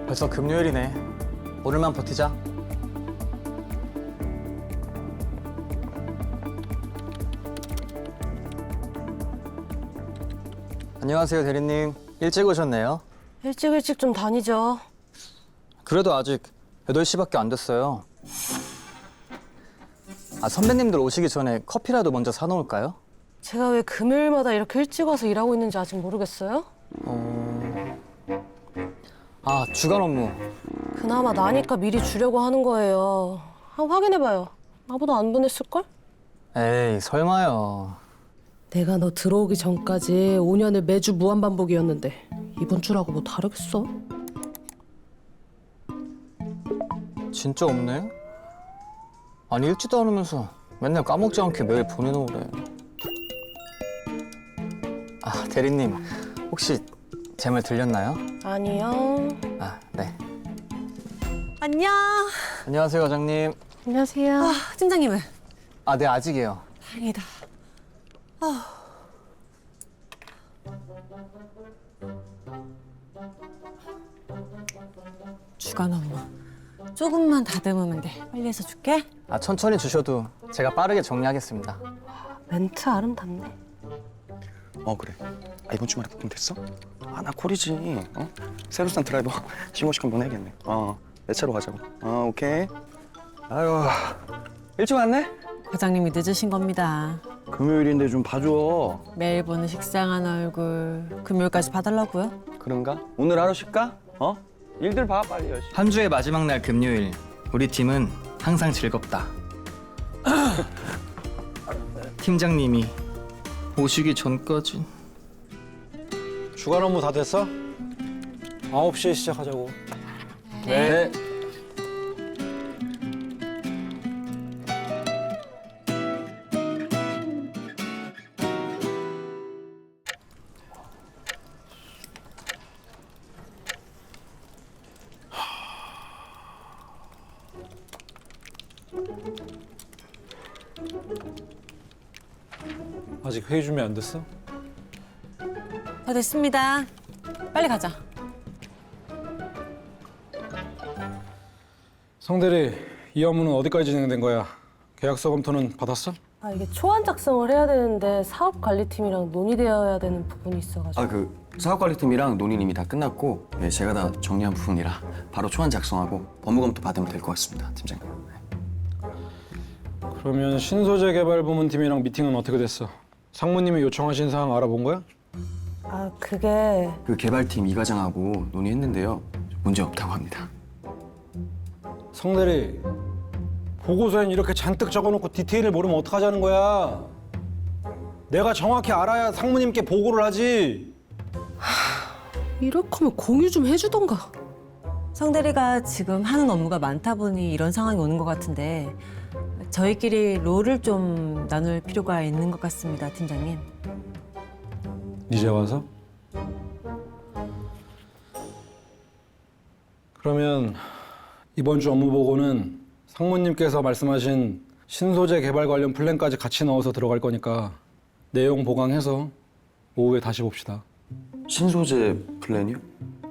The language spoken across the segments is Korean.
벌써 금요일이네. 오늘만 버티자. 안녕하세요, 대리님. 일찍 오셨네요. 일찍 좀 다니죠. 그래도 아직 8시밖에 안 됐어요. 선배님들 오시기 전에 커피라도 먼저 사놓을까요? 제가 왜 금요일마다 이렇게 일찍 와서 일하고 있는지 아직 모르겠어요? 주간 업무. 그나마 나니까 미리 주려고 하는 거예요. 한번 확인해봐요. 나보다 안 보냈을걸? 에이, 설마요. 내가 너 들어오기 전까지 5년을 매주 무한반복이었는데 이번 주라고 뭐 다르겠어? 진짜 없네? 아니, 읽지도 않으면서 맨날 까먹지 않게 매일 보내놓으래. 대리님, 혹시 제 말 들렸나요? 아니요. 네. 안녕. 안녕하세요, 과장님. 안녕하세요. 팀장님은? 네, 아직이에요. 다행이다. 주간 업무. 조금만 다듬으면 돼. 빨리 해서 줄게. 천천히 주셔도 제가 빠르게 정리하겠습니다. 멘트 아름답네. 그래. 이번 주말에 부품 됐어? 나 콜이지. 새로 산 드라이버 시공식 한번 해야겠네. 내 차로 가자고. 오케이. 아유, 일찍 왔네? 과장님이 늦으신 겁니다. 금요일인데 좀 봐줘. 매일 보는 식상한 얼굴 금요일까지 봐달라고요? 그런가? 오늘 하루 쉴까? 일들 봐, 빨리 열심히. 한 주의 마지막 날 금요일, 우리 팀은 항상 즐겁다. 팀장님이 오시기 전까지. 주간 업무 다 됐어? 9시에 시작하자고. 네. 아직 회의 준비 안 됐어? 다 됐습니다. 빨리 가자. 성대리, 이 업무는 어디까지 진행된 거야? 계약서 검토는 받았어? 이게 초안 작성을 해야 되는데 사업관리팀이랑 논의되어야 되는 부분이 있어가지고. 사업관리팀이랑 논의는 이미 다 끝났고 제가 다 정리한 부분이라 바로 초안 작성하고 법무검토 받으면 될 것 같습니다, 팀장님. 그러면 신소재 개발 부문 팀이랑 미팅은 어떻게 됐어? 상무님이 요청하신 사항 알아본 거야? 그게 그 개발팀 이 과장하고 논의했는데요. 문제 없다고 합니다. 성대리, 보고서엔 이렇게 잔뜩 적어놓고 디테일을 모르면 어떡하자는 거야? 내가 정확히 알아야 상무님께 보고를 하지. 이럴 거면 공유 좀 해주던가. 성대리가 지금 하는 업무가 많다 보니 이런 상황이 오는 것 같은데 저희끼리 롤을 좀 나눌 필요가 있는 것 같습니다, 팀장님. 이제 와서? 그러면 이번 주 업무 보고는 상무님께서 말씀하신 신소재 개발 관련 플랜까지 같이 넣어서 들어갈 거니까 내용 보강해서 오후에 다시 봅시다. 신소재 플랜이요?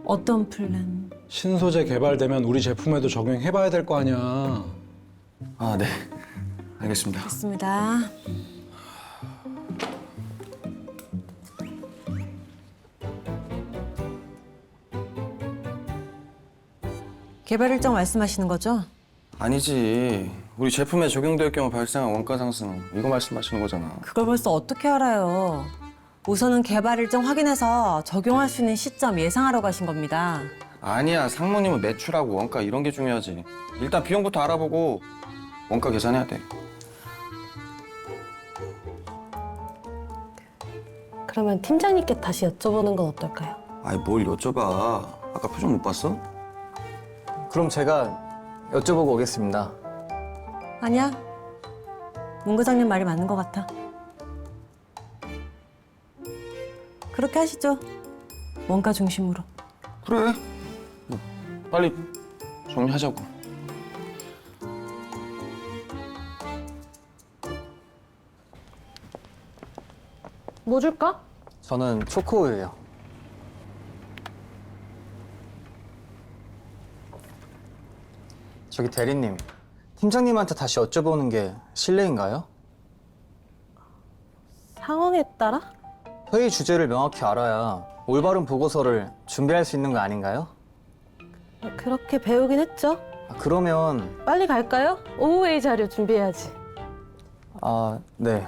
어떤 플랜? 신소재 개발되면 우리 제품에도 적용해봐야 될 거 아니야. 네. 알겠습니다. 됐습니다. 개발 일정 말씀하시는 거죠? 아니지. 우리 제품에 적용될 경우 발생한 원가 상승 이거 말씀하시는 거잖아. 그걸 벌써 어떻게 알아요? 우선은 개발 일정 확인해서 적용할 수 있는 시점 예상하러 가신 겁니다. 아니야. 상무님은 매출하고 원가 이런 게 중요하지. 일단 비용부터 알아보고 원가 계산해야 돼. 그러면 팀장님께 다시 여쭤보는 건 어떨까요? 뭘 여쭤봐. 아까 표정 못 봤어? 그럼 제가 여쭤보고 오겠습니다. 아니야. 문 과장님 말이 맞는 것 같아. 그렇게 하시죠. 원가 중심으로. 그래. 빨리 정리하자고. 뭐 줄까? 저는 초코우유예요. 저기 대리님, 팀장님한테 다시 여쭤보는 게 실례인가요? 상황에 따라? 회의 주제를 명확히 알아야 올바른 보고서를 준비할 수 있는 거 아닌가요? 그렇게 배우긴 했죠. 그러면 빨리 갈까요? 오후 회의 자료 준비해야지. 네.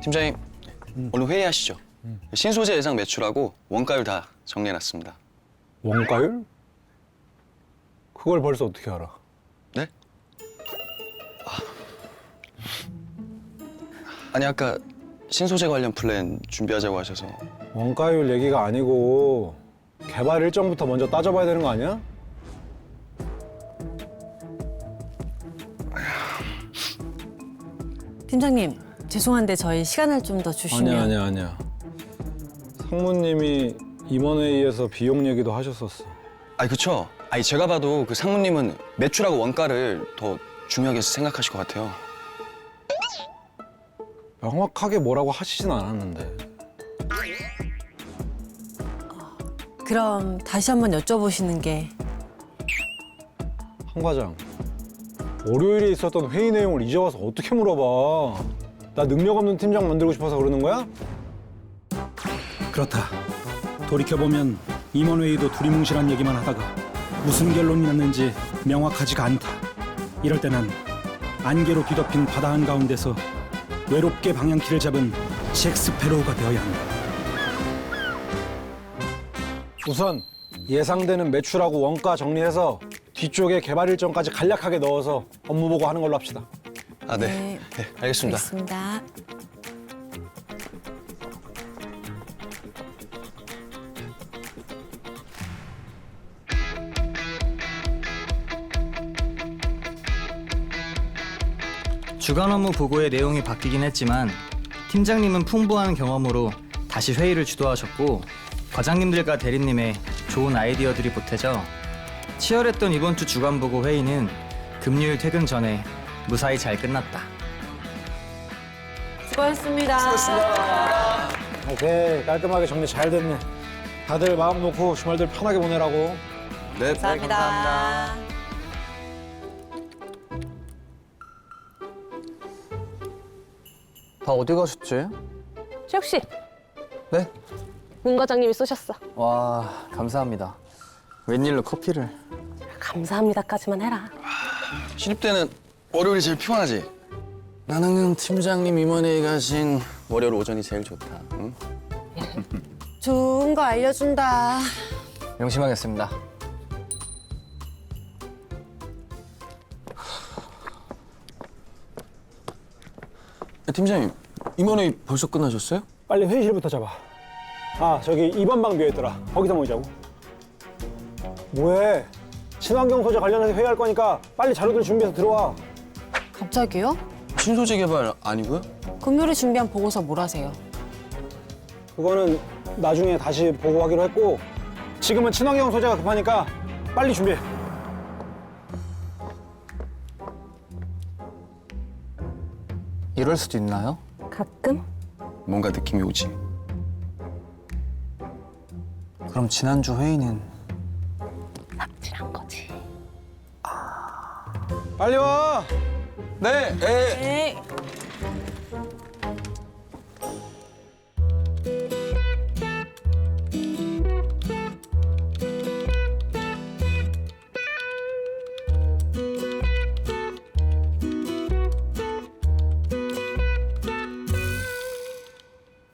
팀장님, 오늘 회의하시죠. 신소재 예상 매출하고 원가율 다 정리해놨습니다. 원가율? 그걸 벌써 어떻게 알아? 네? 아니 아까 신소재 관련 플랜 준비하자고 하셔서. 원가율 얘기가 아니고 개발 일정부터 먼저 따져봐야 되는 거 아니야? 팀장님, 죄송한데 저희 시간을 좀 더 주시면. 아니야. 상무님이 임원회의에서 비용 얘기도 하셨었어. 아니 그쵸? 아니 제가 봐도 그 상무님은 매출하고 원가를 더 중요하게 생각하실 것 같아요. 명확하게 뭐라고 하시진 않았는데. 그럼 다시 한번 여쭤보시는 게. 한 과장, 월요일에 있었던 회의 내용을 이제 와서 어떻게 물어봐? 나 능력 없는 팀장 만들고 싶어서 그러는 거야? 그렇다. 돌이켜보면 임원회의도 두리뭉실한 얘기만 하다가 무슨 결론이 났는지 명확하지가 않다. 이럴 때는 안개로 뒤덮인 바다 한가운데서 외롭게 방향키를 잡은 잭 스패로우가 되어야 한다. 우선 예상되는 매출하고 원가 정리해서 뒤쪽에 개발 일정까지 간략하게 넣어서 업무 보고 하는 걸로 합시다. 아 네. 네, 알겠습니다. 알겠습니다. 주간 업무 보고의 내용이 바뀌긴 했지만 팀장님은 풍부한 경험으로 다시 회의를 주도하셨고 과장님들과 대리님의 좋은 아이디어들이 보태져 치열했던 이번 주 주간 보고 회의는 금요일 퇴근 전에 무사히 잘 끝났다. 수고하셨습니다. 오케이, 깔끔하게 정리 잘 됐네. 다들 마음 놓고 주말들 편하게 보내라고. 네. 감사합니다. 다 어디 가셨지? 최욱 씨, 네? 문 과장님이 쏘셨어. 와, 감사합니다. 웬일로 커피를? 감사합니다까지만 해라. 신입 때는 월요일이 제일 피곤하지? 나는 팀장님 임원회의 가신 월요일 오전이 제일 좋다. 응? 좋은 거 알려준다. 명심하겠습니다. 야, 팀장님, 임원회의 벌써 끝나셨어요? 빨리 회의실부터 잡아. 아, 저기 2번 방 비어있더라. 거기서 모이자고. 뭐해? 친환경 소재 관련해서 회의할 거니까 빨리 자료들 준비해서 들어와. 갑자기요? 신소재 개발 아니고요? 금요일에 준비한 보고서 뭘 하세요? 그거는 나중에 다시 보고하기로 했고 지금은 친환경 소재가 급하니까 빨리 준비해. 이럴 수도 있나요? 가끔? 뭔가 느낌이 오지. 그럼 지난주 회의는 삽질한 거지. 빨리 와. 네. 네.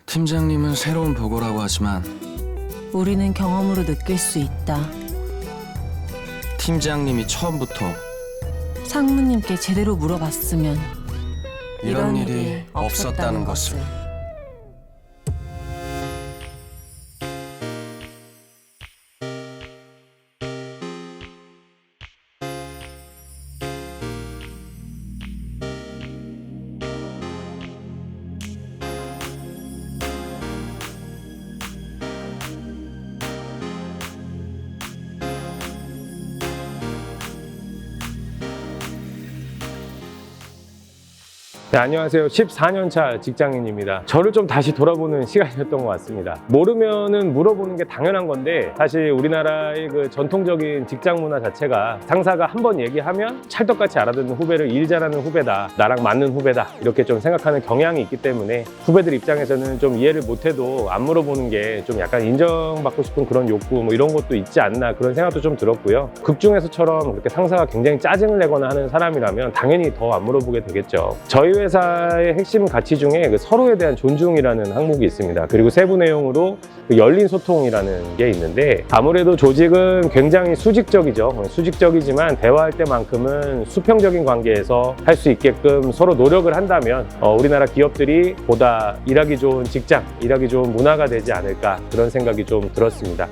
팀장님은 새로운 보고라고 하지만 우리는 경험으로 느낄 수 있다. 팀장님이 처음부터 상무님께 제대로 물어봤으면 이런 일이 없었다는 것을. 네, 안녕하세요. 14년차 직장인입니다. 저를 좀 다시 돌아보는 시간이었던 것 같습니다. 모르면은 물어보는 게 당연한 건데 사실 우리나라의 그 전통적인 직장 문화 자체가 상사가 한 번 얘기하면 찰떡같이 알아듣는 후배를 일 잘하는 후배다, 나랑 맞는 후배다 이렇게 좀 생각하는 경향이 있기 때문에 후배들 입장에서는 좀 이해를 못해도 안 물어보는 게 좀 약간 인정받고 싶은 그런 욕구 뭐 이런 것도 있지 않나 그런 생각도 좀 들었고요. 극 중에서처럼 그렇게 상사가 굉장히 짜증을 내거나 하는 사람이라면 당연히 더 안 물어보게 되겠죠. 저희 회사의 핵심 가치 중에 그 서로에 대한 존중이라는 항목이 있습니다. 그리고 세부 내용으로 그 열린 소통이라는 게 있는데 아무래도 조직은 굉장히 수직적이죠. 수직적이지만 대화할 때만큼은 수평적인 관계에서 할 수 있게끔 서로 노력을 한다면 우리나라 기업들이 보다 일하기 좋은 직장, 일하기 좋은 문화가 되지 않을까 그런 생각이 좀 들었습니다.